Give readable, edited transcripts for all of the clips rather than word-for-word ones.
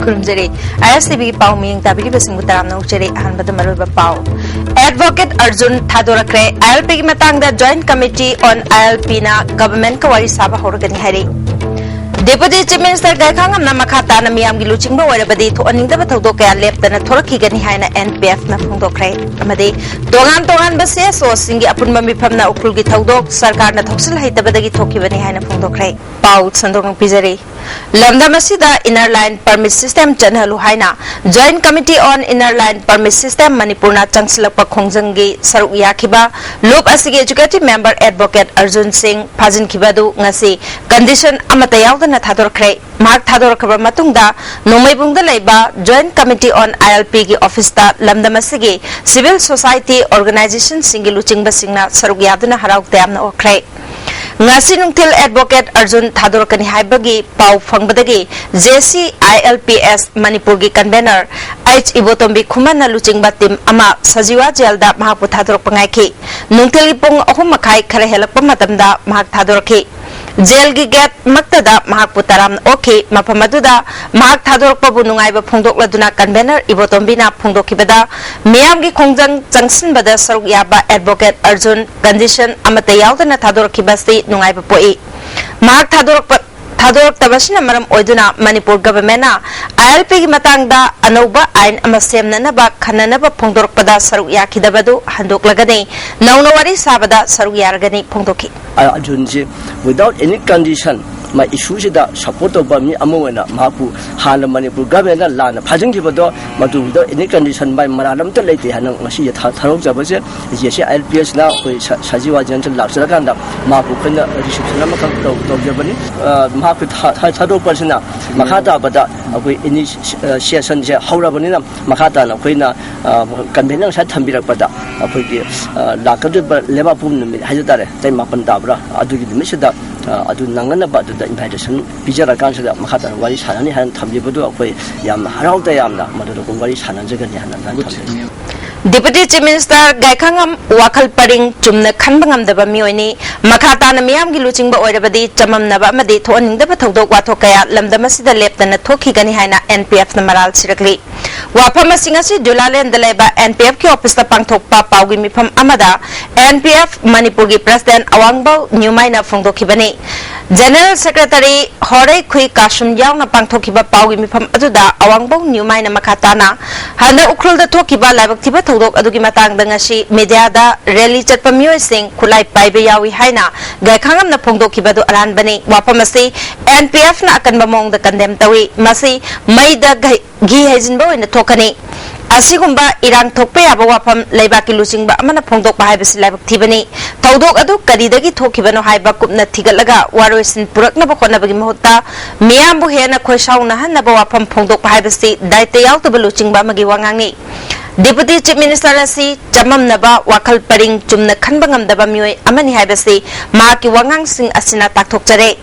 Kurumjeri, ISTV Pau Ming Tabiri Basingutaram Nokjeri, Hanbada Maruba Pau. Advocate Arjun Thadorakre, ILP Matanga Joint Committee on ILP na Government Kawari Saba Horgani Hari. Deputy Chief Minister Gaikangam Namakata na Miam Giluchingba Warabadi to Aninda Batodoka left and a Toraki Ganihana NPF na Pungdokre. Amadi, Dongan Basia, so Singi Apunmami Pamna Ukulgi Todok, Sarkana Toxil Hitabadagi Toki Vanihana Pungdokre. Paul Sandong Pizari. Lambda Masida Inner Line Permit System Janhalu Haina, Joint Committee on Inner Line Permit System Manipurna Changsilapa Khongjangi Saruk Yakiba, Loop Asigi Executive Member Advocate Arjun Singh Pazin Kibadu Ngasi, Condition Amatayal na Thadorkre, Mark Thadorkaba Matungda, Nomaybungda Leba, Joint Committee on ILP gi Office ta Lambda Masigi, Civil Society Organization Singiluching Basingna Saruk Yaduna Harak Damna Okre. Ngasi nungtil Advocate Arjun Thadorkani Haibagi Pau Fangbadagi JC ILPS Manipur gi convener H Ibotombi Khumana Luching Batim Ama Sajiwa Jelda Mahapu Thadork Pangaiki Nungtil Pung Ahumakai Khare Helak Pamatamda Mahak Thadorki Jail gi get Maktada Mahak Putaram Oki Mapamaduda Mahak Thadork Pabu Nungaiba Pungdok Laduna convener Ibotombina Pungdokibada Miam gi Khongjang Jangsin Bada Saruk Yaba Advocate Arjun condition Amatayaldana Thadorkibasti Nungai Poi. Mark Thadorok Tabashina Maram Oiduna Manipur government ILP Matangda Anoba Ain Amasem Nanaba Kananaba Pongdorok Pada Saruk Yakidabadu Handok Lagani Naunawari Sabada Saruk Yaragani Pongdoki. Ajunji without any condition my issues that support of me Amona Mapu Hana Manipur government land Pajang Kibado Matu without any condition by Maradam to late Hanang Mashi Tarok Jabase yes LPS now which Sajiwa Gentle Laksakanda Mapu Kenda Rishulamaka Jabani Mapu Tado Persona Makata Bada any session Horabanina Makata Quina Campaign Satambira Pada Lakadu Levapun Hazatare Mapandabra Adu Mishada Adu Nangana Badu the invitation Pijara Kansada Makata Wari Sanani and Tambibudu Yam Haralda Yamna Madu Wari Sananjagan. Deputy Chief Minister Gaikangam Wakal Paring Jumna Kanbangam the Bamioni, Makata Miam Giluching Boydabadi, Jamam Naba Madi, Toning the Batodo Watokaya, Lamdamasida left and a Toki Ganihana NPF Namaral Siragli. Wapama Singasi, Dulale and the Leba NPF Ki Office the Pangtok Papa Wimipam Amada, NPF Manipuri President Awangbo, Newmina Fungdokibani. General Secretary Hore Kui Kashum Yang Pangtokiba Pawimipam Aduda, Awangbo, Newmina Makatana, Hana Ukrul the Tokiba Labaktiba. Adugi matang dangashi media da rally chatpa myoy sing kulai paibe yawi haina gaikangam na phongdokibadu alan bani wapamasi NPF na akan bamong da condemn tawi masi maida gi hejinbo in thokani asigumba irang thokpe aba wapam leibaki luchingba amana phongdok ba haibasi laibak thibani tawdok adu karidagi thokibano haiba kupna thigalaga waroisin purakna ba khona bagi mohta miyambu hena khoisauna hanna ba wapam phongdok ba haibasi daite yaw to luchingba magi wangangni Deputy Chief Minister Asi Jamam Naba Wakal Paring Jumna Kanbangam Daba Mui Amani Haibasi Maki Wangang Sing Asina Taktok Jare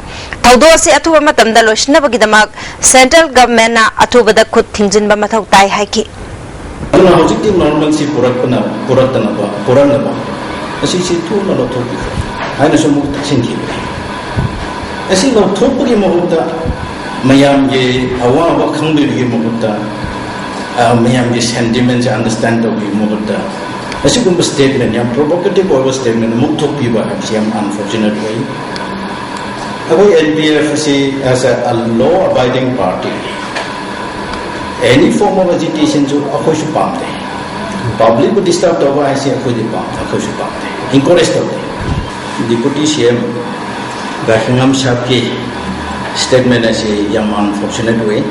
Taudosi Atuba Matamda Loshnabagidamag Central Government na Atuba da Kut Tingjin Bamatau Tai Haiki. Kuna hojiki normalcy Purakana Puranaba Asisi two no topic. I know some Sinti. Asi no Topuri Mohuta Mayam Ye Awa Kambi Mohuta. Mayam sentiments understand of the Mughta. As you come statement, young provocative over statement, Muktopiba have some unfortunate way. Away NPF as a law abiding party. Any form of agitation to Akoshu Pamte. Public would disturb over I see Akoshu Pamte. Encouraged of the Deputy CM Bakingam Shapki statement as a young unfortunate way.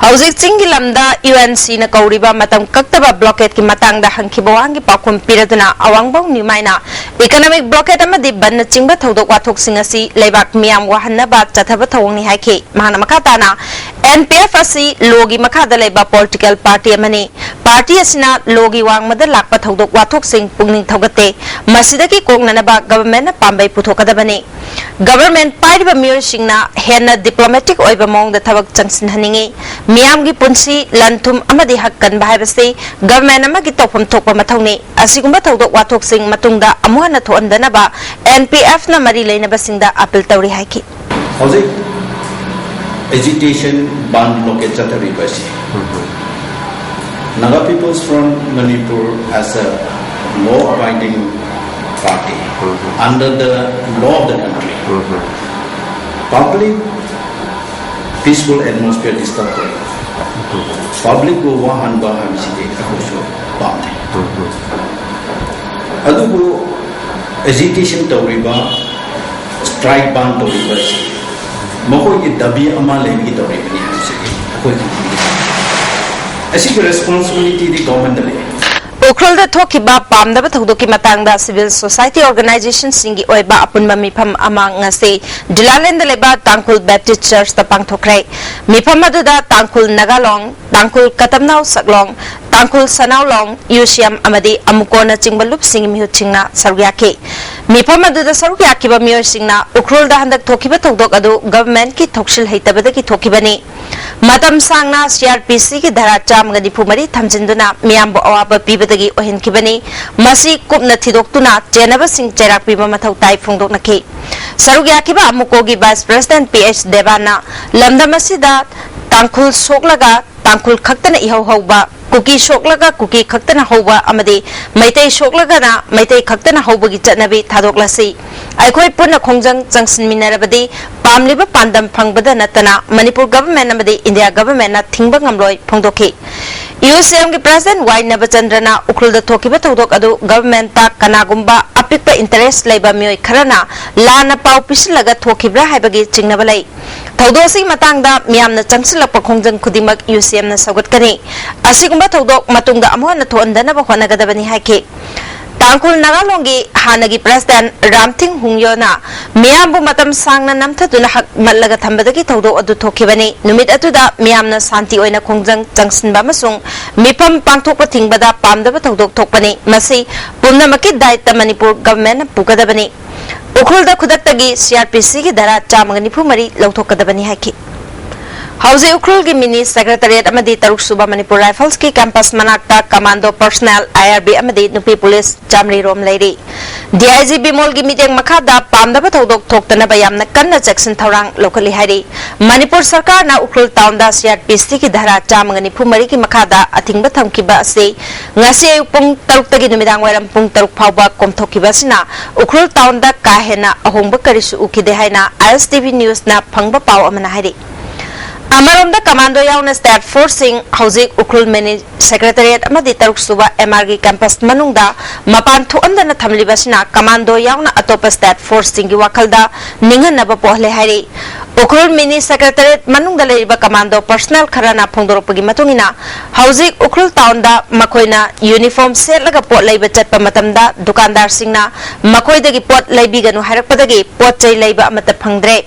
Hauzik Chingilamda UNC na kauriba matam kaktaba blockade ki matangda hangkibawangi pakum piraduna awangbaw ni maina economic blockade amadi banna chingba thodok wathok singasi leibak miam wahanna ba chathaba thawng ni haike mahana makatana NPF asi logi makada leiba political party amani party asina logi wangmada lakpa thodok wathok sing pungning thogate masidaki kongnanaba government na pambai puthokadabani government paiba mir singna henna diplomatic oiba mong da thabak changsin haningi Miam gi punsi lantum amadi hakkan bahibasi government amagi tawpam thokpa mathawni asigumba thawdok wathok sing matungda amuhana thoandana ba NPF na mari leinaba singda appeal tawri haiki Hauzik agitation ban loke chatari basi. Naga peoples from Manipur as a law-abiding party under the law of the country. Public peaceful atmosphere disturbed. Public go wahan baham sidi akosho bande. Adugo agitation tawriba strike ban tawriba si. Mako ki dabi ama legi tawriba ni ham sidi akoi ki. Asi responsibility di government le. Ukhrul da thokiba pamdaba thogdoki matangda civil society organization singi oiba apunba mifam ama ngase Dilaland leba Tangkul Baptist Church ta pangthokrai mifam aduda Tangkul Nagalong Tangkul Katamnau Saklong Tangkul Sanaulong Yusiam amadi amukona chingbalup singi mihu chingna sarugyake mifam aduda sarugyake ba miyo singna ukhrul da handak thokiba thogdok adu government ki thokshil heitabada ki thokibani matam sangna CRPC ki dhara chamgani phumari thamjinduna miyambo awaba pibadagi ohin kibani masi kupna thidoktuna chenaba sing cherak piba mathau tai phungdok nakhi sarugya kiba amukogi vice president PH Devana lamdamasida tangkhul soklaga tangkhul khaktana ihau hauba kuki soklaga kuki khaktana hauba amadi maitai soklaga na maitai khaktana haubagi chatnabi thadoklasi aikhoi punna khongjang jangsin minarabadi pamliba pandam phangbada natana Manipur government amadi India government na thingba ngamloi phongdokhi UCM ki president Y Nabachandrana ukhrul da thokiba thodok adu government ta kanagumba apikpa interest leiba mioi kharana lana pau pislaga thokibra haibagi chingnaba lei thaudosi matangda miyamna changsilakpa khongjang khudimak UCM na sawatkani asigumba thodok matungda amhona thondanaba honagadabani haike Tangkul Nagalongi Hanagi President Ramting Hungyona Miyambu Matam Sangna Namtatuna Hak Malaga Tambadaki Todo Adu Tokibani Numit Atuda Miyamna Santi Oina Kongjang Jangsin Bamasung Mipam Pangtokpa Tingbada Pamdaba Todok Tokpani Masi Pumnamaki Daita Manipur Government Pukadabani Ukhulda Kudaktagi CRPC ki Dara Chamagani Pumari Lautokadabani Haki Hauze Ukhrul ki Mini Secretariat amadi Taruk Suba Manipur Rifles ki campus manakta commando personnel IRB amadi nupi police jamri rom leiri DIG Bimol ki miteng makhada pamdaba thodok thoktana bayamna kanna jackson thorang locally hari Manipur sarkar na Ukhrul town da CRPC ki dhara chamangani phumari ki makhada athingba thamkiba ase ngasi ayupung taruk tagi numidang wairam pung taruk phawba komthokiba sina Ukhrul town da kahena ahongba karisu ukide haina ISTV news na phangba paw amana hari Amaronda Commando Yauna State Forcing Hauzik Ukhrul Mini Secretariat Amadi Taruk Suba MRG Campus Manungda Mapan Thuandana Thamlibasina Commando Yauna Atopa State Forcing Gi Wakalda Ningan Naba Pohle Hari Ukhrul Mini Secretariat Manungda Leiba Commando Personnel Kharana Phongdoropagi Matungina Hauzik Ukhrul Townda Makoina Uniform Set Laga Pot Leiba Chatpa Matamda Dukandar Singna Makoidagi Pot Leibiganu Harakpadagi Pot Chai Leiba Amata Phangdre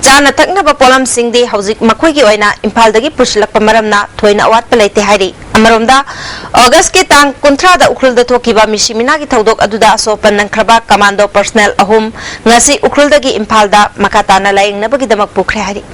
Chana Taknaba Polam Singdi Hauzik Makoigi Oina Impaldagi Pushilakpa Maramna Thoina Awat Palaite Hari Amaromda August ki tang kuntra da Ukhrul da thokiba Mishimina ki thodok aduda asopan nangkraba commando personnel ahum ngasi Ukhrul dagi Impalda makatana laingnabagi damak pukre hari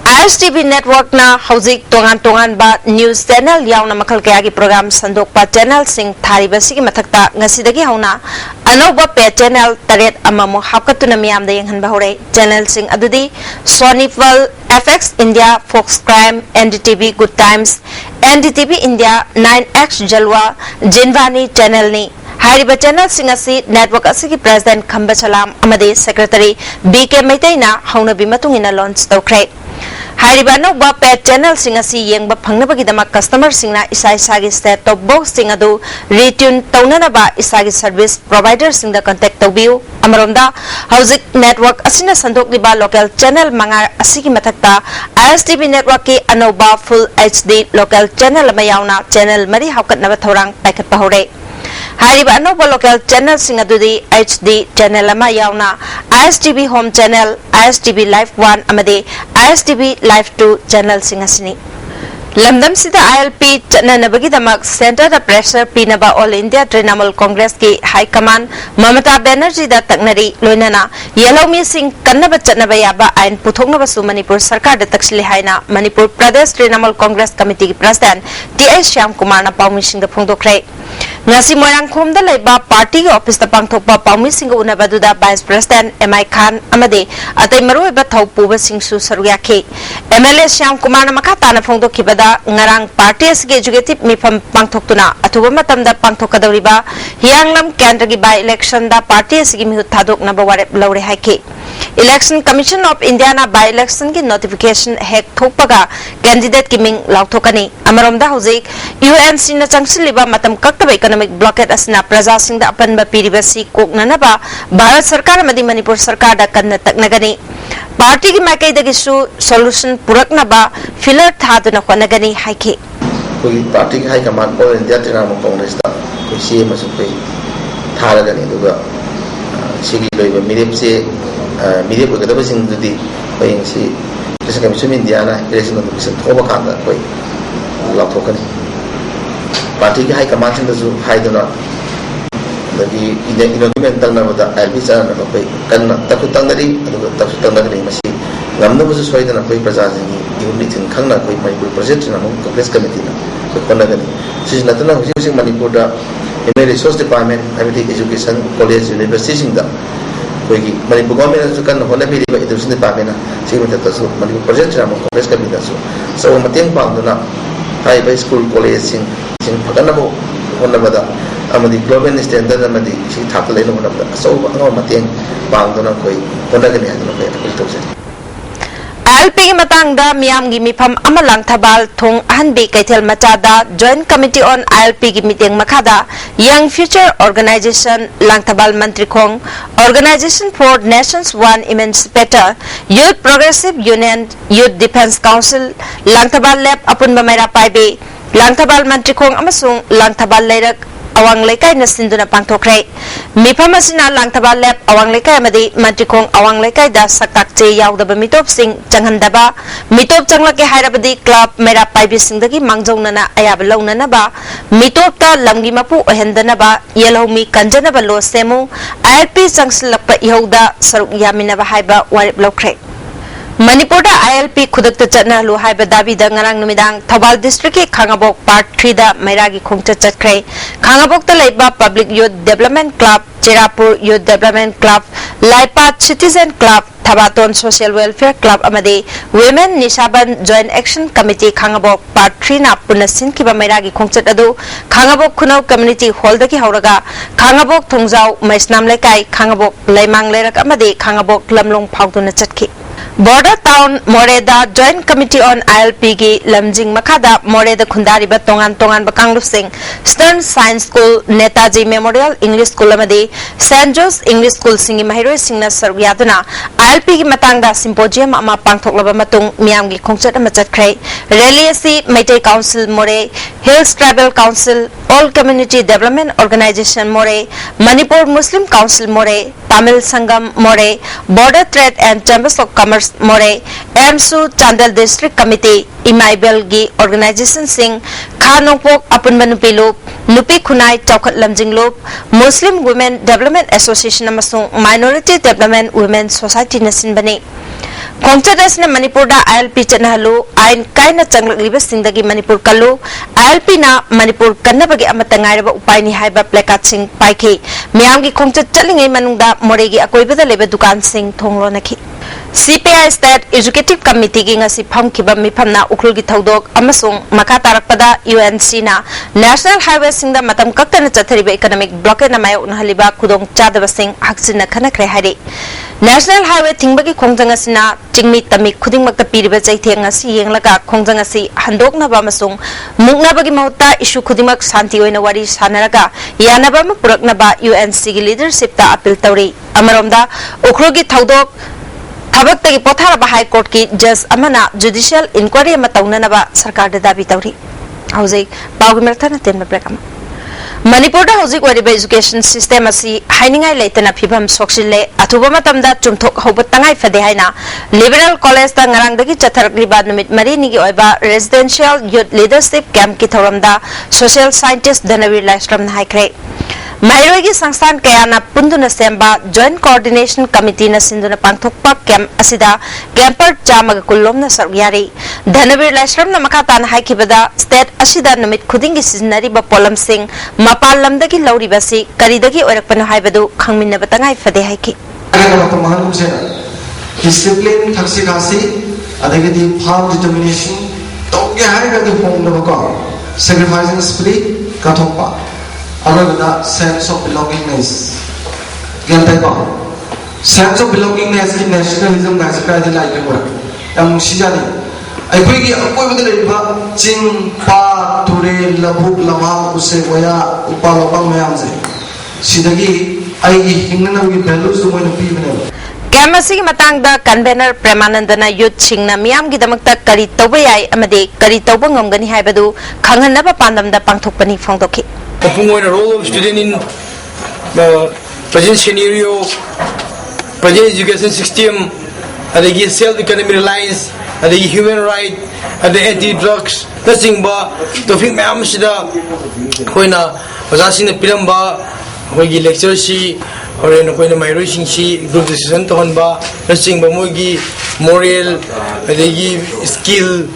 ISTV network na hauzik tongan ba news channel yauna makal kaya gi program sandok pa channel sing thari basi gi mathakta ngasidagi hauna anoba pe channel taret amamo hapkatuna miyam da yenghan ba hore channel sing adudi Sonifal FX India Fox Crime NDTV Good Times NDTV India 9X Jalwa Jinvani channel ni Hariba channel singasi network asigi president Khamba Salam amade secretary BK Maitaina hauna bimatungina launch tawkre Hariba no ba pet channel singasi yengba phangnabagi dama customer singna isai sagi set top box singadu retune taunana ba isagi service provider singda contact tawbiu amaronda hauzik network asina sandok liba local channel manga asigi mathakta ISTV network ki anoba full HD local channel mayauna channel mari hawkat naba thorang paikat pahore Hariba anoba local channel singadudi HD channel ama yauna ISTV home channel ISTV live 1 amade ISTV live 2 channel singasini Lamdam sida ILP chananabagi damak center da pressure pinaba all India Trinamool Congress ki high command Mamata Banerjee da taknari loinana yellow me sing kannaba chanaba yaba ain puthoknaba su Manipur sarkar da takshili haina Manipur Pradesh Trinamool Congress committee ki president TS Shyam Kumar na pawmi sing da phongdokre ngasi moirangkhom da leiba party gi office ta pangthokpa paumi sing unabaduda vice president MI Khan amade atai maroi ba thaupu ba singsu sarugya khe MLA Syam Kumar na makata na phongdo khibada ngarang party asge executive mifam pangthoktuna athuba matamda pangthokadoriba hianglam kendra gi by election da party asge mi thadok na ba warep lawre haike Election Commission of India na by election ki notification hek thokpaga candidate ki ming lauthokani amaromda hozik UNC na changsiliba matam kakta economic blockade asna praja sing da apan ba piribasi koknana ba Bharat Sarkar amadi Manipur Sarkar da kanna taknagani party ki makai da gisu solution purakna ba filler thaduna khonagani haike koi party ki high command all India Trinamool Congress da koi CM asu koi tharagani duga sigi loiba mirep se mirep ko da sing dudi koi si Election Commission India na election notification thoba khanda koi lauthokani party ki high command sing da su high do not lagi inokumen tang na da LB cha na koi kan taku tang dari aduga taku tang dari masi ngamna bu su soida na koi praja ni unit thing khang na koi Manipur project na mo Congress committee na koi kona gani sis na tana husi sing Manipur da MA resource department amity education college university sing da koi ki Manipur government su kan hona bi ba education department na sing mata ta su Manipur project na mo Congress committee da su so mateng pang na hai ba school college sing phagana mo hona ba da amadi global standard amadi si thakle no hona ba so ba mateng pang na koi hona gani ha no koi apil to se ILP ki matang da miyam gi mifam amalang thabal thong ahanbe kaithel machada Joint Committee on ILP gi meeting makhada Young Future Organization Langthabal Mantri Khong Organization for Nations One Emancipator Youth Progressive Union Youth Defense Council Langthabal Lab apun bamaira paibe Langthabal Mantri Khong amasung Langthabal Leirak awang lekai na sinduna pangthokre mifam asina Langthabal Lab awang lekai amadi Mantrikhong awang lekai da sakak che yaudaba mitop sing changhandaba mitop changlake hairabadi club mera paibi singdagi mangjongna ayab launana ba mitop ta lamgi mapu ohendana ba yelhomi kanjana ba lo semu ILP changsilakpa ihauda saruk yamina ba haiba warip lokre Manipur da ILP khudakta chatna lu haiba dabi da ngarang numidang Thobal district ki Khangabok part 3 da mairagi khongcha chatkre Khangabok ta leiba Public Youth Development Club Cherapur Youth Development Club Laipat Citizen Club Thabaton Social Welfare Club amadi Women Nishaban Joint Action Committee Khangabok part 3 na punasin ki ba mairagi khongchat adu Khangabok Khunau Community Hall da ki hauraga Khangabok Thongjau Maisnam Lekai Khangabok Leimang Lerak amadi Khangabok Lamlong Phauduna chatki Border Town Moreda Joint Committee on ILP gi lamjing makhada Moreda khundari ba tongan bakanglu sing Stern Science School Netaji Memorial English School amadi St. Joe's English School singi mahiroi singna saruyaduna ILP gi matangda symposium ama pangthoklaba matung miyam gi khongchat ama chatkrai rally asi Maitai Council More Hills Tribal Council All Community Development Organization More Manipur Muslim Council More Tamil Sangam More Border Trade and Chambers of Commerce More Ermsu Chandal District Committee Imaibel gi Organization Sing Khanopok Apun Manupilup Nupi Khunai Chaukat Lamjing Lup Muslim Women Development Association amasung Minority Development Women Society nasin bani Khongchat asna Manipur da ILP chanahalu ain kaina changlakliba singdagi Manipur kallu ILP na Manipur kannabagi amatangairaba upai ni haiba plakat sing paikhi miyamgi khongchat chalingai manungda moregi akoibada leba dukan sing thonglonaki CPI State Executive Committee gi ngasi phamkiba mifamna ukhulgi thodok amasung makha tarakpada UNC na National Highway singda matam kakkana chathariba economic blockade na mayo unhaliba khudong chadaba sing haksina khanakre hari National Highway thingbagi khongjang asina chingmi tamik khudingmakta piriba chaitheng asi yenglaga khongjang asi handoknaba amasung muknabagi mahutta issue khudingmak shanti oina wari sanaraga yanaba ma puraknaba UNC gi leadership ta appeal tawri amaromda ukhulgi thodok Habak tagi potharaba High Court ki judge amana judicial inquiry ama taunanaba sarkar da dabi tawri hauzik pawgi merthana tenma break ama Manipur da hauzik wariba education system asi hainingai leitana phibam soksile athuba matamda chumthok hobat tangai fade haina liberal college da ngarang dagi chatharakliba numit mari ni gi oiba residential youth leadership camp ki thoramda social scientist Danavir Lastram na haikre Mairoi gi Sangstan Kayana Punduna Semba Joint Coordination Committee na Sinduna Pangthokpa Camp Asida Camper Chamaga Kulomna Saryari Dhanavir Lashram na Makatan Haikibada State Asida Numit Kudingi Siznari ba Polam Singh Mapal Lamdagi Lauri Basi Karidagi Orakpano Haibadu Kangmin Batangai Fade Haiki Discipline, Taxicasi, Adagati, Palm determination, don't get high at the home of God, sacrificing spirit, Katopa, Aragada, sense of belongingness. Gantego, sense of belongingness in nationalism as a guided like a work. Shijani, I quickly appointed the river, Jing, Pa, Ture, Labuk, Lama, Usewaya, Upalapam Yamze. Sidagi, I Hingana with values the one of people. Kamasi matangda convener Premanandana Youth Singna Miam Gidamakta Kari Tobay Amade Kari Tobangam Gani Habadu Kanganaba Pandam the Pangtopani Fondoki. The role of student in present scenario, present education system, the self-economic reliance, the human right, the anti-drugs, nothing but the thing Mamsida when was asking the Pilamba, when he lecture she. Or in a my racing she group decision to Honba, nursing Bamogi, moral, skill,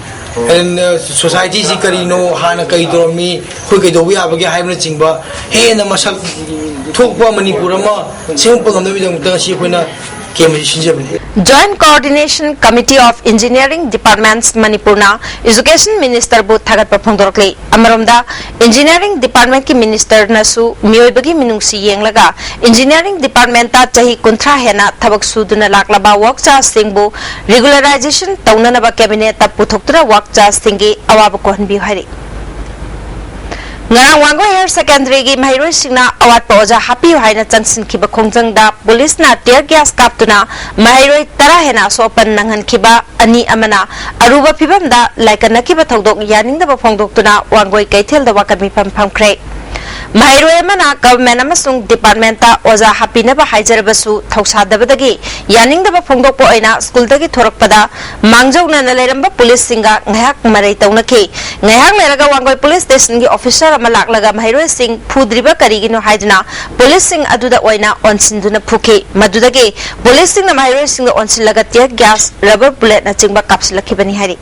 and society Sikarino, Hana Kaidromi, Hukedo, we have a hybrid chingba, hey, and the Masak took Manipurama, simple on the video Joint Coordination Committee of Engineering Departments Manipurna Education Minister Bu Thagat Papongdorkli Amaromda Engineering Department ki Minister Nasu Mioibagi Minungsi Yenglaga Engineering Department ta Chahi Kuntra Hena Thabak Suduna Laklaba Workcha Singbu Regularization Taunanaba Cabinet ta Puthoktura Workcha Singi Awaba Kohonbi Hari Ngarang Wango Higher Secondary gi Mahiroi Singna awat pa oja happy haina changsin khiba khongjang da police na tear gas kaptuna Mahiroi tara hena sopan nanghan khiba ani amana aruba phibam da laikana khiba thodok yaning da phongdok tuna Wangoi kaithel da wakami phamkhre Mahiroi amana government amasung department ta oja happy na ba haijarabasu thausa dabadagi yaning da phongdok po aina school dagi thorakpada mangjongna na leramba police singa ngahak marai taunaki ngahak leraga Wangoi police station gi officer malak laga Mahiroi Singh Pudriba Karigino Haidna police Singh Aduda Oina Onsinduna Puki Madudagi police Singh Mahiroi Singh Onsilaga tear gas rubber bullet na chingba kapsilaki bani hari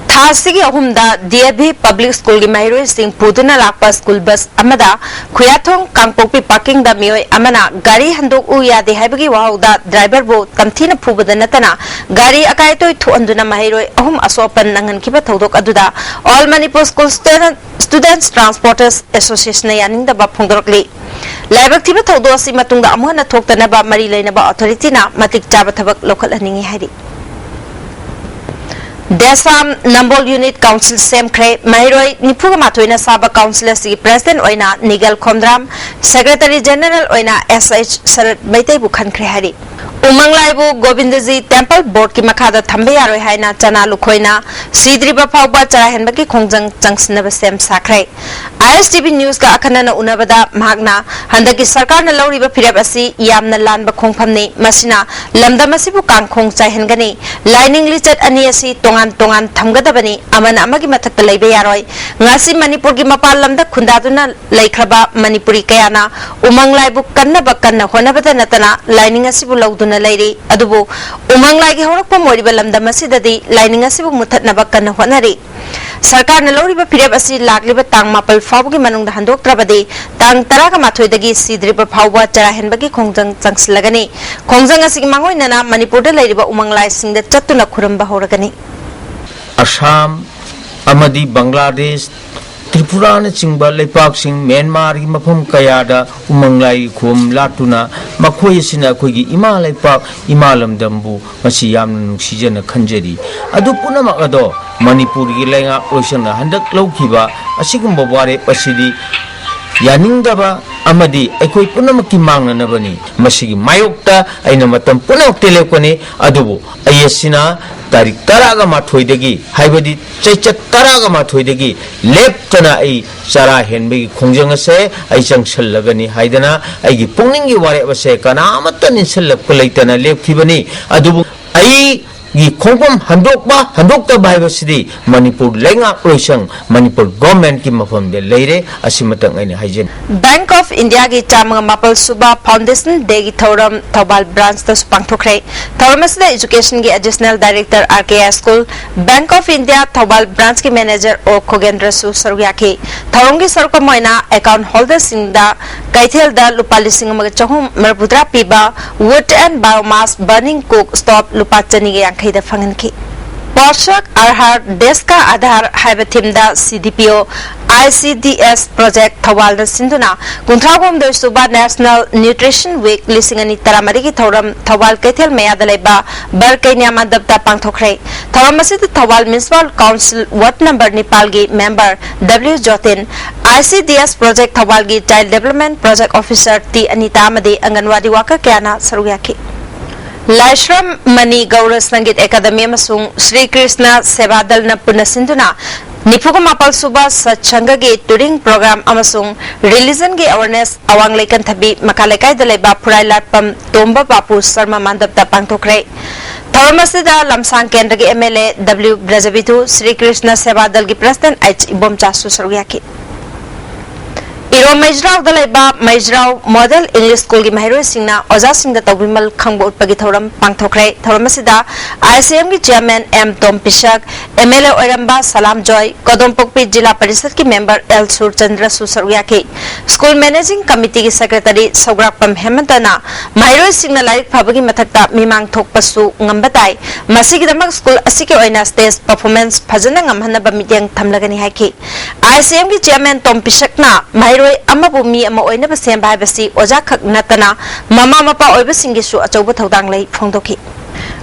Thasigi Ahumda DAB Public School gi Mahiroi Singh Puduna Lakpa School Bus Amada Kuyathong Kangpopi Parking da Mioi Amana Gari Handok Uya de Haibagi Wahauda driver bo Tamthina Pubada Natana Gari Akaitoi Tuanduna Mahiroi Ahum Asopan Nangan Kiba Thodok Aduda All Manipur School Students Transporters Association yaning da Bapongdorkli Laibak Tiba Thodo si matungda amuhana thoktanaba mari lainaba authority na matik chaba thabak local haningi hari Desam Nambol Unit Council Semkre Mahiroi Nipuga Matoina Saba Council si President Oina Nigel Kondram Secretary General Oina SH Sarat Baitay Bukhan Krehari Umanglaibu Govindaji Temple Board ki Makada Thambe Yaroi Haina Chana Lukoina Sidriba Pauba Charahenbaki Kongjang Changsnaba Sem Sakre ISTV News ka Akanana Unabada Magna Handaki Sarkar na Lauriba Pirab asi Yamna Lanba Kongpamni Masina Lamda Masibu Kangkong Chahengani Lining Lichat Ani asi Tongan Thamgadabani Amana Amagi Mathakta Laibe Yaroi Ngasi Manipur gi Mapal Lamda Khundaduna Laikhraba Manipuri Kayana Umanglaibu Kannaba Kanna Honabada Natana Lining asibu Lauduna Lady Adubu Umanglai gi Horakpa Moriba Lamda Masidadi Lining asibu Muthatnaba Kanna Honari Sarkar na Lauriba Pirab asi Lakliba Tang Mapal Faugi Manung da Handok Trabadi Tang Taraga Mathoidagi Sidriba Phauba Charahenbagi Kongjang Changslagani Kongjang asigi Mangoi Nana Manipur da Laiba Umanglai Singda Chattuna Khuramba Horagani Assam, Amadi, Bangladesh, Tripura na chingba Lepak Sing, Myanmar gi mafam kayada umanglai khum latuna makhoi sina khogi ima Lepak imalam dambu masi yamna nuksijana khanjari adu punamak ado Manipur gi lenga oisana handak lawkhiba asigumba ware pasidi yaningdaba amadi ekoi punamaki mangnanabani masigi mayokta aina matam punak telekoni adubu ayesina tarik taraga mathoidagi haibadi chaicha taraga mathoidagi leptana ai chara henbegi khongjangase ai changshallagani haidana aigi pungningi ware base kana amatan insalak kulaitana lepkhibani adubu ai gi khongpam handokta bhaibasidi Manipur lenga loisang Manipur government ki mafam de leire asimatang aini haijin Bank of India ki chamang mapal suba foundation day ki thoram Thobal branch ta pangthokre thoramasida education ki additional director RKS school Bank of India Thobal branch ki manager O Khogendra Su Sarwyaki thorongi sarko moina account holder singda kaithel da lupa lising chahum marpudra piba wood and biomass burning cook stop lupa chani ge yankhai da fanganki Poshak Arhar Deska Adhar Haibatimda CDPO ICDS project Thawal da Sinduna Kuntragom de Suba National Nutrition Week Lisingani Taramari ki Thoram Thawal Kethel Mayadaleba Barkainya Mandapta Pangthokre Thawamasi Thawal Municipal Council Ward number Nepalgi member W Jotin ICDS project Thawalgi Child Development Project Officer T Anita Amadi Anganwadi Waka Kyana Saruyaki Laishram Mani Gaura Sangit Academy Masung Sri Krishna Sevadal na Punasinduna Nipugumapal Suba Sachanga ge touring program amasung religion ge awareness awang lekan thabi makalekai daleba purai lapam tomba papu sarma mandapta pangthokre Tharmasida Lamsang Kendra ge MLA W Brajavitu Sri Krishna Sevadal ge president H Ibom Chasu Sarwyaki Iro Majrao Dalaiba Majrao Model English School ki Mahiro Singna Oza Singda Tawbimal Khangbo Utpagi Thoram Pangthokre Thoramasida ICM ki chairman M Tom Pishak MLA Oiramba Salam Joy Kodompokpi Jila Parishad ki member L Surchandra Susarwyaki School Managing Committee ki secretary Saugrakpam Hemantana Mahiro Singna Laik Phabagi Mathakta Mimang Thokpasu Ngambatai Masigidamak School asiki oina stage performance phajana ngamhanaba mityang thamlagani haiki ICM ki chairman Tom Pishakna Mahiro Amabumi ama oina ba sem bai basi oja khak natana mama mapa oiba singisu achauba thodang lei phongdoki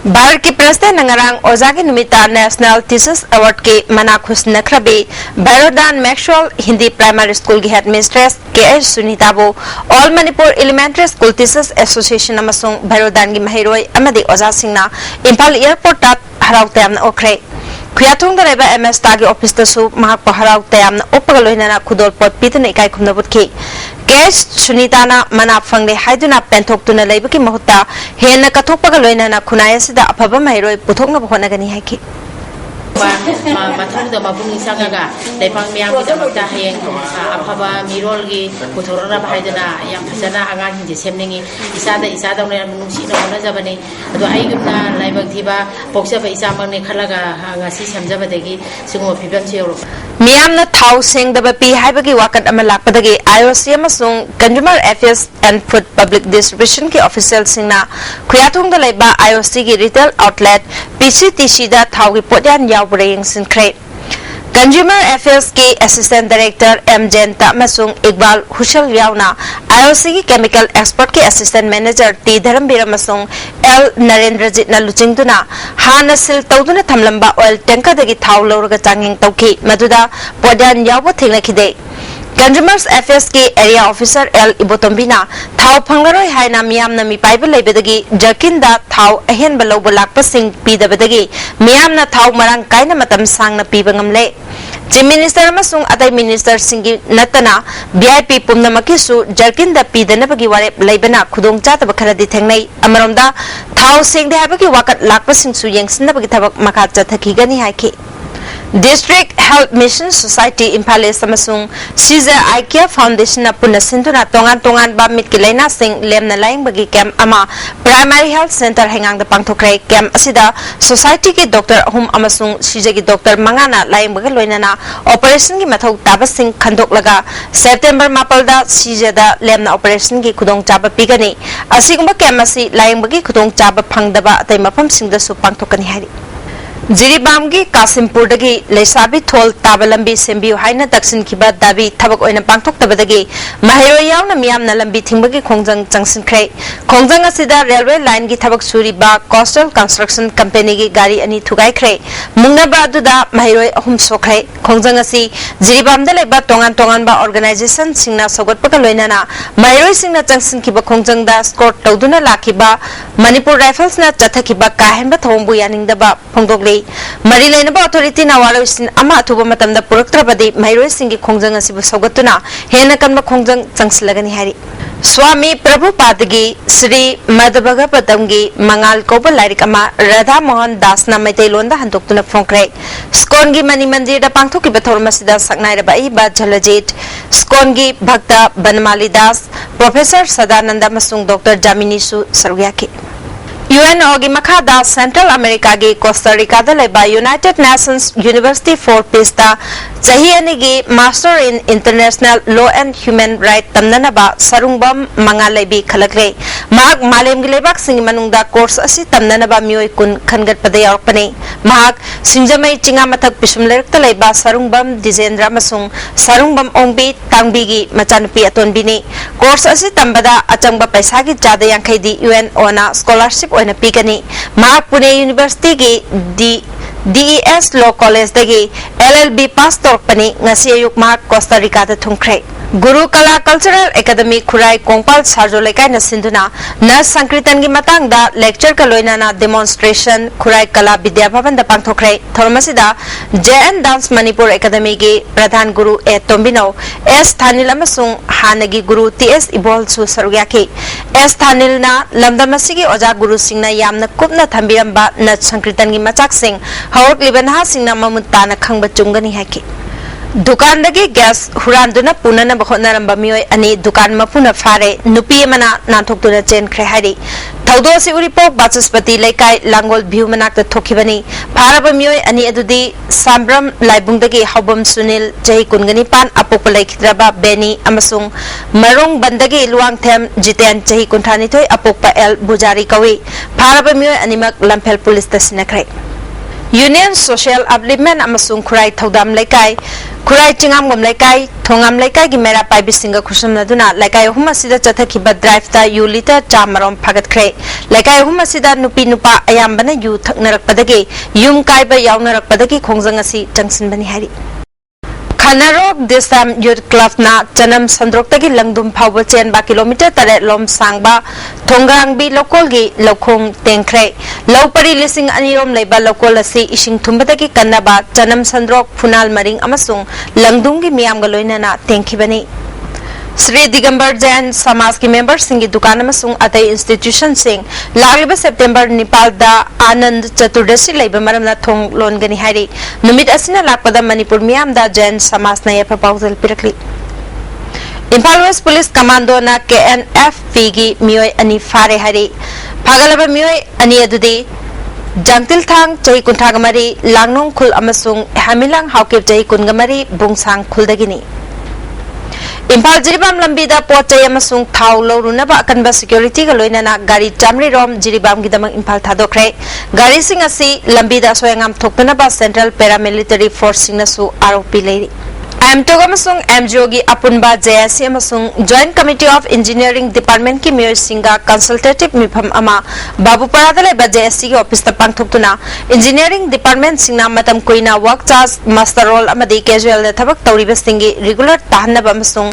Bharat ki president nangarang oja ki numita National Teachers Award ke mana khus nakhrabe Barodan Maxwell Hindi Primary School ki headmistress KS Sunita bo All Manipur Elementary School Teachers Association amasung Barodan ki mahiroi amadi oja singna Impal Airport ta harau tamna okre Kuyatung da reba MS tagi office da su mahak paharau tayamna opagaloinana khudol pot pitna ikai khumnabut ki Kes Sunitana mana fangle haiduna penthok tuna leibaki mahutta henna kathokpagaloinana khunaya sida afaba mairoi puthokna bhonagani haiki Mathang da mabung isagaga lepang miyang ki damakta hayeng afaba mirol gi puthorana bhaidana yang phajana angan hindi semningi isada ne nungsi na hona jabani ado aigumna laibak thiba poksa ba isamang ne khalaga ngasi samjabadegi singo phibam chero Miyamna thau sing da pi haibagi wakat amalakpadagi IOC amasung Consumer Affairs and Food Public Distribution ki official singna Kuyatung da laiba IOC ki retail outlet PCTC da thau ki podyan yawbraying sinkre Consumer Affairs ki Assistant Director M Jenta Masung Iqbal Hushal Yauna IOC ki Chemical Expert ki Assistant Manager T Dharambira Masung L Narendrajit na luchingduna hana sil tawduna thamlamba oil tanker dagi thau lawraga changing tawki maduda podyan yawbo thengnakhide Consumers Affairs ki Area Officer L Ibotombina thau phanglaroi haina miyamna mi paiba leibedagi jarkinda thau ahenba lawba lakpa sing pidabadagi miyamna thau marang kaina matam sangna piba ngamle Chief Minister amasung atai minister singi natana VIP pumnamaki su jarkinda pidanabagi warep leibana khudong chataba kharadi thengnai amaromda thau singde habagi wakat lakpa singsu yengsinabagi thabak makha chathakigani haiki District Health Mission Society Impale Samasung Caesar Ikea Foundation na punasinduna tongan ba mitkilaina sing lemna laing bagi camp ama Primary Health Center hengang da pangthokre camp asida society ki doctor hum amasung Caesar ki doctor mangana laing bagi loinana operation ki mathau taba sing khandok laga September mapal da Caesar da lemna operation ki khudong chaba pigani asigumba camp asi laing bagi khudong chaba phangdaba atai mafam sing da su pangthokani hari Jiribamgi Kasimpurdagi Lesabi Thol Tabalambi Sembiu Haina Taksin Kiba Dabi Tabak Oina Pangtok Tabadagi Mahiro Yauna Miyamna Lambi Thimbagi Khongjang Changsin Kre Khongjang Asida Railway Line gi Thabak Suriba Coastal Construction Company gi Gari Ani Thugai Kre Mungna Baduda Mahiro Ahum Sokre khongjang asi jiribam da leba tongan tongan ba organization singna sogot pa loinana mairoi singna changsin ki ba khongjang da score tawduna lakiba Manipur Rifles na chathaki ba kahen ba thongbu yaning da ba phongdogle mari leina ba authority na walo sin ama athuba matam da puraktra badi mairoi singi khongjang asi bu sogotuna hena kan ba khongjang changsilagani hari Swami Prabhupada Sri Madhavaga Patamgi Mangal Koba Larikama Radha Mohan Das na Maitailonda Hantoktuna Fongkre Skongi Mani Mandir da Pangthoki Bathormasida Saknaira Bai Ba Jalajit Skongi Bhakta Banmali Das Professor Sadananda Masung Dr. Jaminisu Sarugyaki UNO Makada Central America gi Costa Rica da leba United Nations University for Peace da Chahiani gi Master in International Law and Human Right tamnana ba sarungbam mangalaibi khalakre mag malem gi lebak sing manungda course asi tamnana ba mioi kun khangat pada yorpani mag singjamai chinga mathak pisumlerk ta leba sarungbam Dizendra masung sarungbam ongbi tangbi gi machanpi atonbini course asi tambada achangba paisa gi jada yankhai di UNO na scholarship oina pigani ma Pune University gi DES Law College dagi LLB pass torpani ngasi ayuk ma Costa Rica da thungkre Guru Kala Cultural Academy Khurai Kongpal Sarjo Lekai na sinduna na Sankritan gi matang da lecture ka loina na demonstration Khurai Kala Vidya Bhavan da pangthokre thormasida JN Dance Manipur Academy gi Pradhan Guru A Tombino S Thanil amasung Hanagi Guru TS Ibol su Sarugyaki S Thanil na lamdamasi gi oja Guru Singh na yamna kupna thambiramba na Sankritan gi machak sing hawak liban ha sing na mamutta na khangba chungani haki Dukan dagi gas huranduna punana bakhonaramba mioi ani dukan mapuna fare nupi mana nanthokduna chen khre hari thaudo si uripok bachaspati laikai langol view manakta thokibani pharaba mioi ani adudi sambram laibung dagi hobam sunil jai kungani pan apokpa laikhidraba beni amasung marong bandagi luang them jiten jai kunthani thoi apokpa el bujari kawi pharaba mioi animak lamphel police tasinakre Union Social Upliftment amasung Khurai Thodam Laikai Khurai Chingam Gom Laikai Thongam Laikai gi mera pai bisinga khusam naduna Laikai huma sida chathakhiba drive ta yu liter chamarom phagat khre Laikai huma sida nupi nupa ayambana yu thaknarak padagi yum kai ba yaunarak padagi khongjang asi changsin bani hari Khanarok Desam Youth Club na Janam Sandrok tagi langdum phawba chen ba kilometer tare lom sangba thongrang bi lokol gi lokhong tengkhre lopari lising anirom leiba lokol asi ising thumbadagi kannaba Janam Sandrok Funal Maring amasung langdum gi miyam ga loinana tengkhibani Sri Digambar Jain Samaj ki members singi dukan amasung atai institution sing lagiba September Nepal da Anand Chaturdasi leiba maramna thong lon gani hari numit asina lakpada Manipur miyam da Jain Samaj na ya proposal pirakli Impal West Police Commando na KNFP gi mioi ani fare hari phagalaba mioi ani adudi Jangtil Thang Chahi Kunthagamari Langnong Khul amasung Hamilang Haukip Chahi Kungamari Bungsang Khuldagini Impal Jiribam Lambida Pochai amasung Thau Lorunaba akanba security ga loinana gari Jamri Rom Jiribam gidamang Impal thadokre gari sing asi Lambida soyangam thoktanaba Central Paramilitary Force singna su ROP leiri M2 amasung MGO gi apunba JSC amasung Joint Committee of Engineering Department ki mayor singa consultative mifam ama Babu Parada leba JSC ki office ta pangthoktuna Engineering Department singna matam koina work charge master role amadi casual da thabak tawriba singi regular tahnaba amasung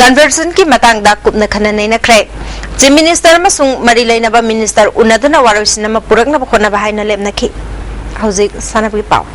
conversion ki matang da kupna khananai na krai Chief Minister amasung mari lainaba minister unaduna warosinama purakna bakhona bahaina lemna ki hauzik sanabi pau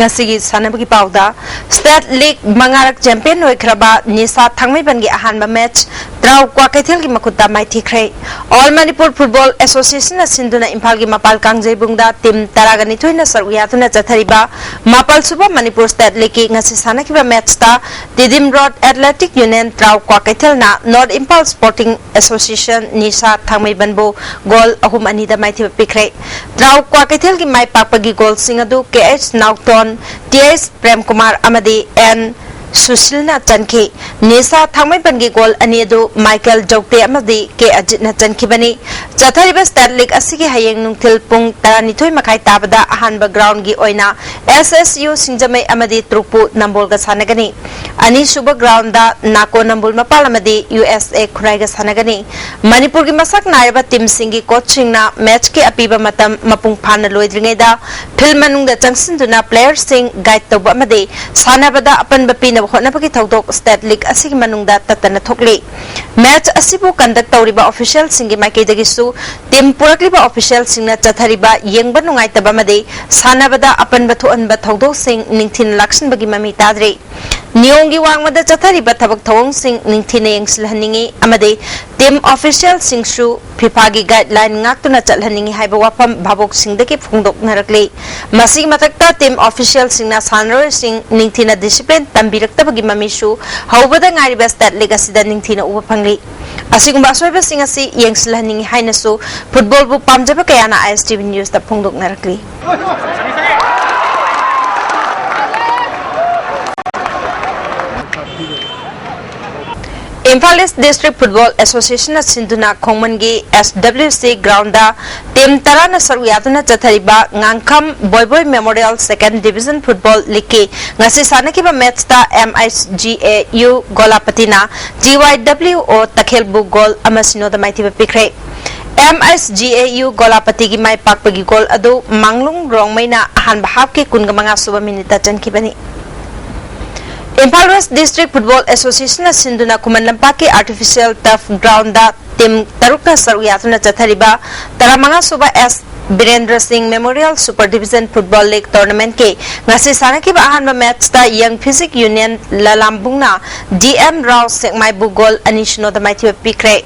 Ngasigi sanabagi pauda State League Mangarak Champion Noikraba Nisa Thangmai Bangi Ahanba match Draw Kwakaithil gi makuta maithi khre All Manipur Football Association na sinduna Impal gi Mapal Kangjai bungda team taragani thoina saruyatuna chathariba Mapal Suba Manipur State League ki ngasi sanakiba match ta Didim Road Athletic Union Draw Kwakaithil na North Impal Sporting Association Nisa Thangmai Banbo goal ahum anida maithi pikre Draw Kwakaithil gi mai papagi goal singadu KH Nauton TS Prem Kumar Amadi and Sushilna Chanki, Nisa Thamaipangi Gol Aniedu, Michael Jokte Amadi, K. Ajitna Chankibani, Chathariba Stat League Asiki Hayang Nungtil Pung Taranitoy Makai Tabada, Hanba Ground Gi Oina, SSU Sinjame Amadi Trupu, Nambolga Sanagani, Ani Suba Ground da Nako Nambul Mapalamadi, USA Kuraiga Sanagani, Manipur Gi Masak Naiba Tim Singi coaching na match Ki Apiba Matam Mapung Pana Loidringeda, Pilmanung the Junction to na players sing guide to Bamade, Sanabada Apan Bapina Honapaki Tautok Stat League Asik Manungda Tatana Tokli. Match Asibu conduct Tauriba official singi Maki Degisu, Tim Purakliba official singna Chathariba, Yang Banungaita Bamade, Sanabada Apan Batu and Bataudo sing Nintin Lakshan Bagimami Tadri. Nyongi Wangmada Chathariba Tabak Tong sing Nintin Yang Silhaningi Amade, Tim official sing Shu, Pipagi guideline Natuna Chalhaningi Hibawapam Babok sing the Kip Fundok Narakli. Masing Matakta Tim official sing na Sanro sing Nintina discipline Tambirakta Bagimamishu, however the Ngariba Stat Legacy the Nintina Upangli. Asigumba Soba sing a sea Yang Silhaningi Hainasu, football book Pamjaba Kayana ISTV News the Fundok Narakli. Imphal East District Football Association at Sinduna Kongmangi SWC Ground da Team Tarana Saruyatuna Chathariba Ngangkam Boy Memorial 2nd Division Football League ngasi sanakiba match ta MISGAU Golapatina GYW o Takhelbu Gol amasino da maitiba pikre MISGAU Golapati gi mai pakpagi gol adu Manglung Rongmaina ahan bahap ke kungamanga suba minita chankibani. Imphal West District Football Association na Sinduna Kumanlampaki Artificial Turf Ground da Team Taruka Saruyatuna Chathariba Taramanga Suba S. Birendra Singh Memorial Super Division Football League Tournament ke ngasi sanakiba ahanba match ta Young Physic Union Lalambungna DM Rao Sekmai Bugol Anishno da Maitiba Pikre.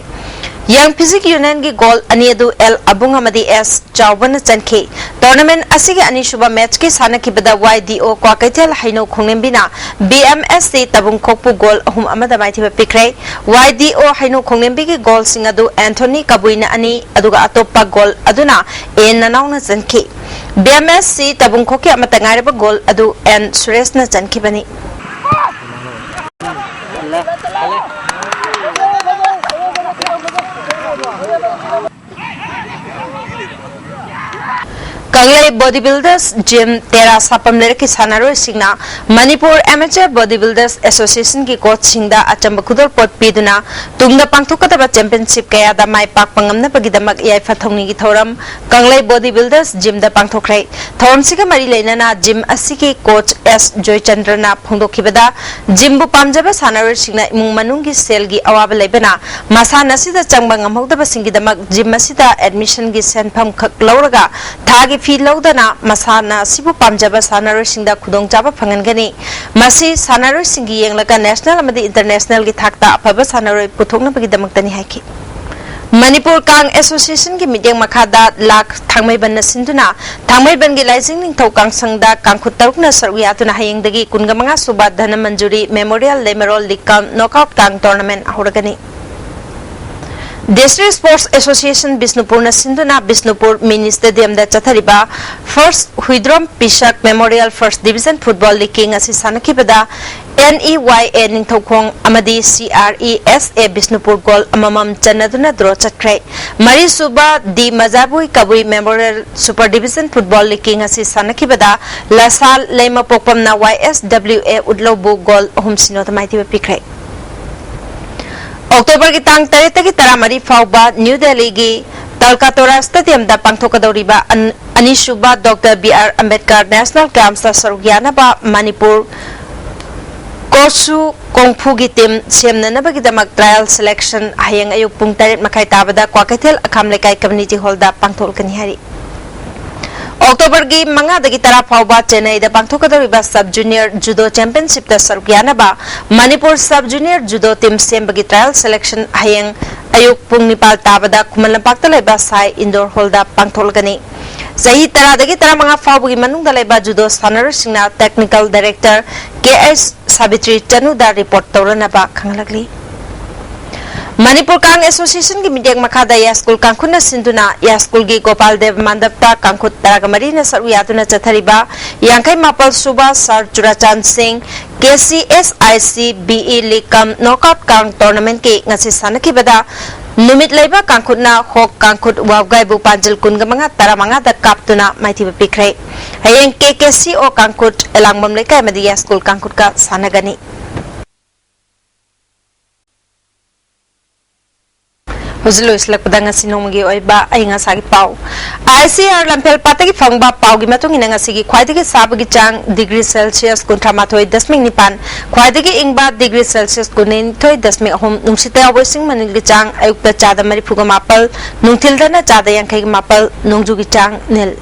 Young Physic Union gi goal Aniedu L Abungamadi S Chawban Chanke tournament asigi anishuba match ki sanakibada YDO Kwakaitel Haino Khongnembina BMSC Tabung Kokpu goal ahum amada maitiba pikre YDO Haino Khongnembi gi goal singadu Anthony Kabuina ani aduga atoppa goal aduna N Nanauna Chanke BMSC Tabung Koki amatangareba goal adu N Suresna Chankibani. Kanglai Bodybuilders Gym Tera Sapam Leraki Sanaro Singna Manipur Amateur Bodybuilders Association ki coach singda achamba kudor pot piduna tungda pangthokataba championship kaya da mai pak pangamna pagidamak yai fathongni gi thoram Kanglai Bodybuilders Gym da pangthokrai thoram siga mari leinana gym asiki coach S Joy Chandrana phongdokhibada gym bu pamjaba sanaro singna imung manungi sel gi awaba leibana masana sida changba ngamhokdaba singidamak gym asida admission gi senpham khak lauraga thagi fi laudana masana sibu pamjaba sanaro singda khudong jaba phangangani masi sanaro singi yenglaka national amadi international gi thakta afaba sanaro puthokna bagi damaktani haiki Manipur Kang Association ki meeting makhada lak thangmaiban na sinduna thangmaiban gi laising ning thau kang sangda kangkhut taruk na sarwiyatuna hayengdagi kungamanga suba dhana manjuri memorial lemerol likam knockout kang tournament ahuragani. District Sports Association Bisnupur na sinduna Bisnupur Mini Stadium da Chathariba First Huidrom Pishak Memorial First Division Football League ngasi sanakibada NEYA Ningthokong amadi CRESA Bisnupur Gol amamam chanaduna draw chakre Mari Suba di Mazabui Kabui Memorial Super Division Football League ngasi sanakibada Lasal Lema Pokpam na YSWA Udlobu Gol ahum sinota maiti pikre October ki tang 3 ki taramari fauba New Delhi gi Talkatora Stadium da pangthokadoriba anishuba Dr. B.R. Ambedkar National Camp sa Sarugyana ba Manipur Kosu Kongfu gi team semna bagi damak trial selection hayang ayuk pung 3 makai tabada Kwakaitel Akamlekai Community Hall da pangtholkani hari October gi manga dagi tara fauba Chennai da pangthokadoriba Sub Junior Judo Championship da Sarugyana ba Manipur Sub Junior Judo team sem bagi trial selection hayang ayuk pung nipal tabada Kumanlampakta leba Sai Indoor Hall da pangtholkani Sahi tara dagi tara manga fauba gi manung da leba Judo Sanar Singna Technical Director KS Sabitri Chanu da report torana ba khanglagli Manipur Kang Association ki midyak makada ya school kangkhuna sinduna ya school gi Gopal Dev Mandapta kangkhut taragamari na saruyatuna chathariba yangkai mapal suba Sar Churachan Singh KCSIC BE League Kam knockout kang tournament ki ngasi sanaki bada numit laiba kangkhutna hok kangkhut wawgai bu panjil kun gamanga taramanga da kaptuna maiti pikre hayeng KKC o kangkhut elangmam lekai madi ya school kangkhut ka sanagani Huzlo islak padang sinong magi oiba ay nga sagi pau. ICR lampel patagi fangba pau gi matong ina nga sigi khwaidagi sabagi chang degree Celsius kuntra mathoi 0.9 khwaidagi ingba degree Celsius kunin thoi 0.8 nungsita awasing manil gi chang ayukta chada mari phuga mapal nungtil dana chada yangkai gi mapal nungju gi chang nil.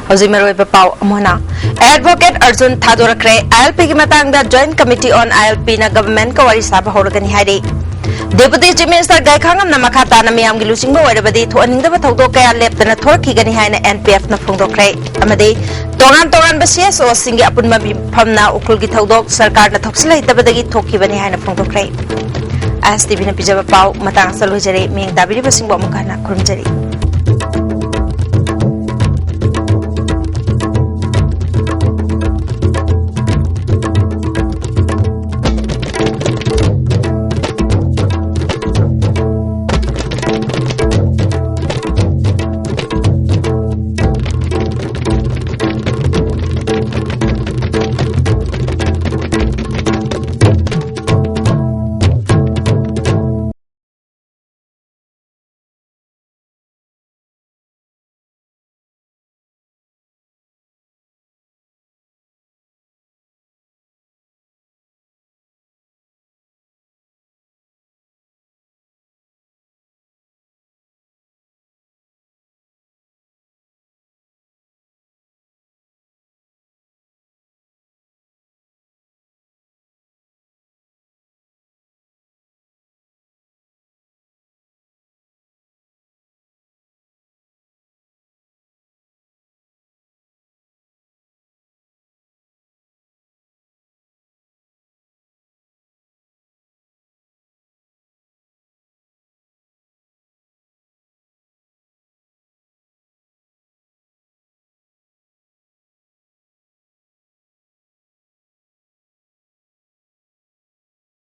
Hauji meroi ba pau amona Advocate Arjun Thadorakre ILP gi matang da Joint Committee on ILP na government ka wari saba horagani haide. Deputy Chief Minister Gaikhangam na makata na miyam gilusing mo warabadi tuaning da batawdo kaya lepta na thorki gani hai na NPF na phongdokre amade tongan ba CS o singi apun mabifam na ukul gi thawdok sarkar na thoksilai tabadagi thokki bani hai na phongdokre ISTV na pijaba pau matang salojare ming dabiri basing bo mukana kurumjari